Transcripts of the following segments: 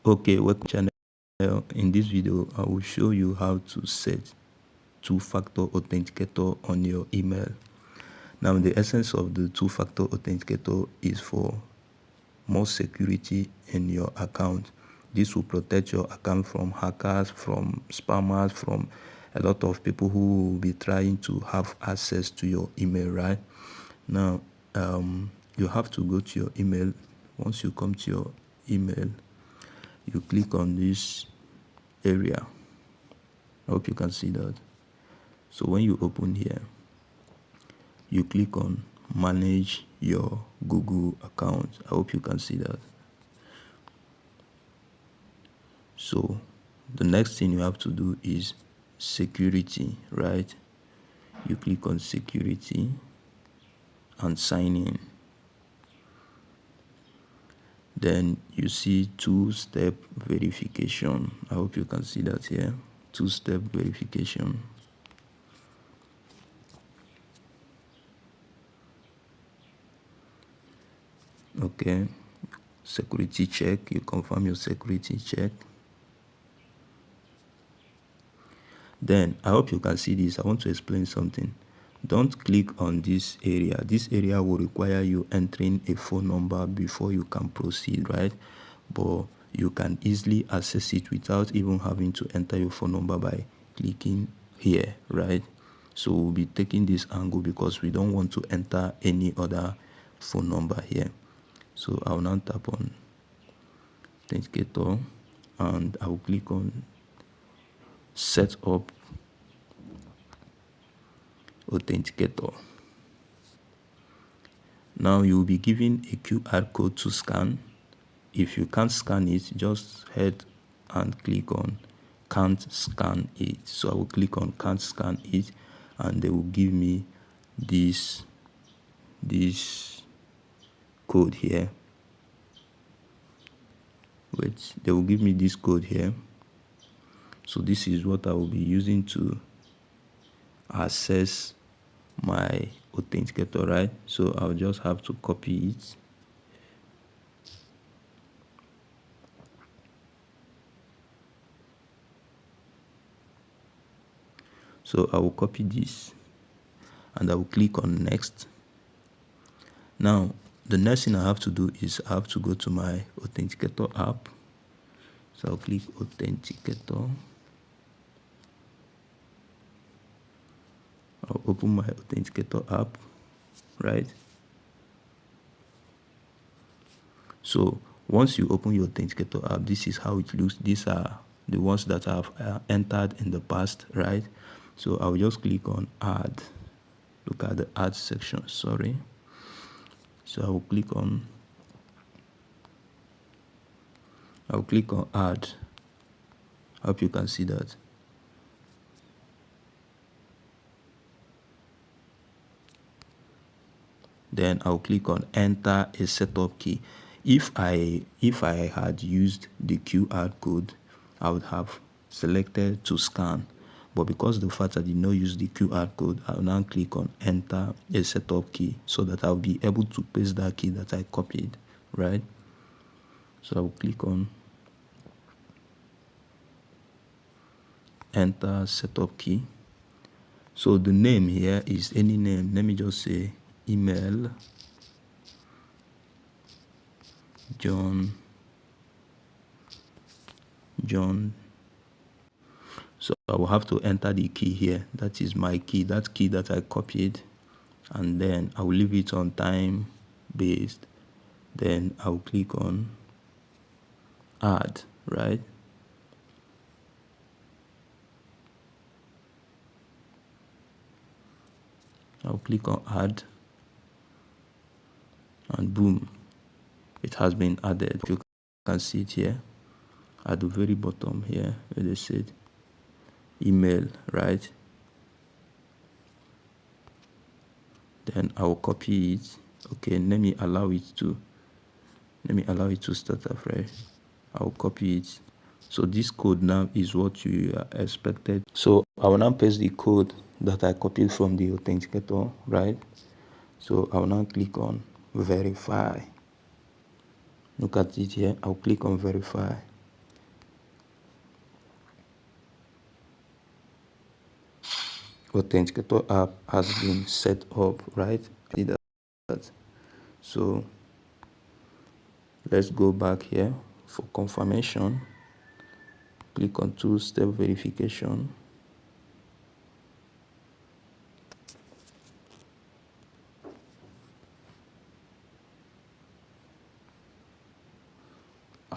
Okay, welcome channel. In this video, I will show you how to set two-factor authenticator on your email. Now, the essence of the two-factor authenticator is for more security in your account. This will protect your account from hackers, from spammers, from a lot of people who will be trying to have access to your email, right? Now, you have to go to your email. Once you come to your email, you click on this area. I hope you can see that. So when you open here, you click on manage your Google account. I hope you can see that. So the next thing you have to do is security, right? You click on security and sign in. Then you see two-step verification. I hope you can see that here. Two-step verification. Okay, security check. You confirm your security check. Then I hope you can see this. I want to explain something. Don't click on this area. This area will require you entering a phone number before you can proceed, right? But you can easily access it without even having to enter your phone number by clicking here, right? So we'll be taking this angle because we don't want to enter any other phone number here. So I'll now tap on authenticator and I will click on set up authenticator. Now you will be given a QR code to scan. If you can't scan it, just head and click on can't scan it. So I will click on can't scan it and they will give me this code here. Wait, they will give me this code here. So this is what I will be using to access my authenticator, right? So I'll just have to copy it. So I will copy this and I will click on next. Now the next thing I have to do is I have to go to my authenticator app. So I'll click authenticator. I'll open my authenticator app, right? So once you open your authenticator app, this is how it looks. These are the ones that I've entered in the past, right? So I'll just click on add. Look at the add section, sorry. So I'll click on add. I hope you can see that. Then I'll click on enter a setup key. If I had used the QR code, I would have selected to scan. But because the fact I did not use the QR code, I'll now click on enter a setup key so that I'll be able to paste that key that I copied, right? So I'll click on enter setup key. So the name here is any name. Let me just say email John. So I will have to enter the key here. That is my key, that key that I copied, and then I will leave it on time based. Then I'll click on add, right? I'll click on add and boom, it has been added. You can see it here at the very bottom here where they said email, right? Then I'll copy it. Okay, let me allow it to start afresh. I'll copy it. So this code now is what you are expected. So I will now paste the code that I copied from the authenticator, right? So I will now click on verify. Look at it here. I'll click on verify. authenticator app has been set up, right? So let's go back here for confirmation. Click on two-step verification.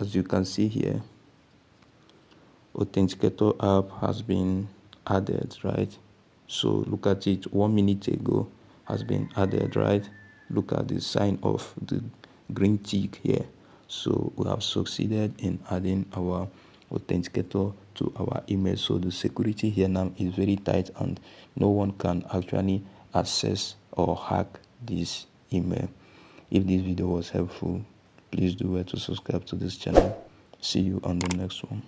As you can see here, authenticator app has been added, right? So look at it, 1 minute ago has been added, right? Look at the sign of the green tick here. So we have succeeded in adding our authenticator to our email. So the security here now is very tight and no one can actually access or hack this email. If this video was helpful, please do well to subscribe to this channel. See you on the next one.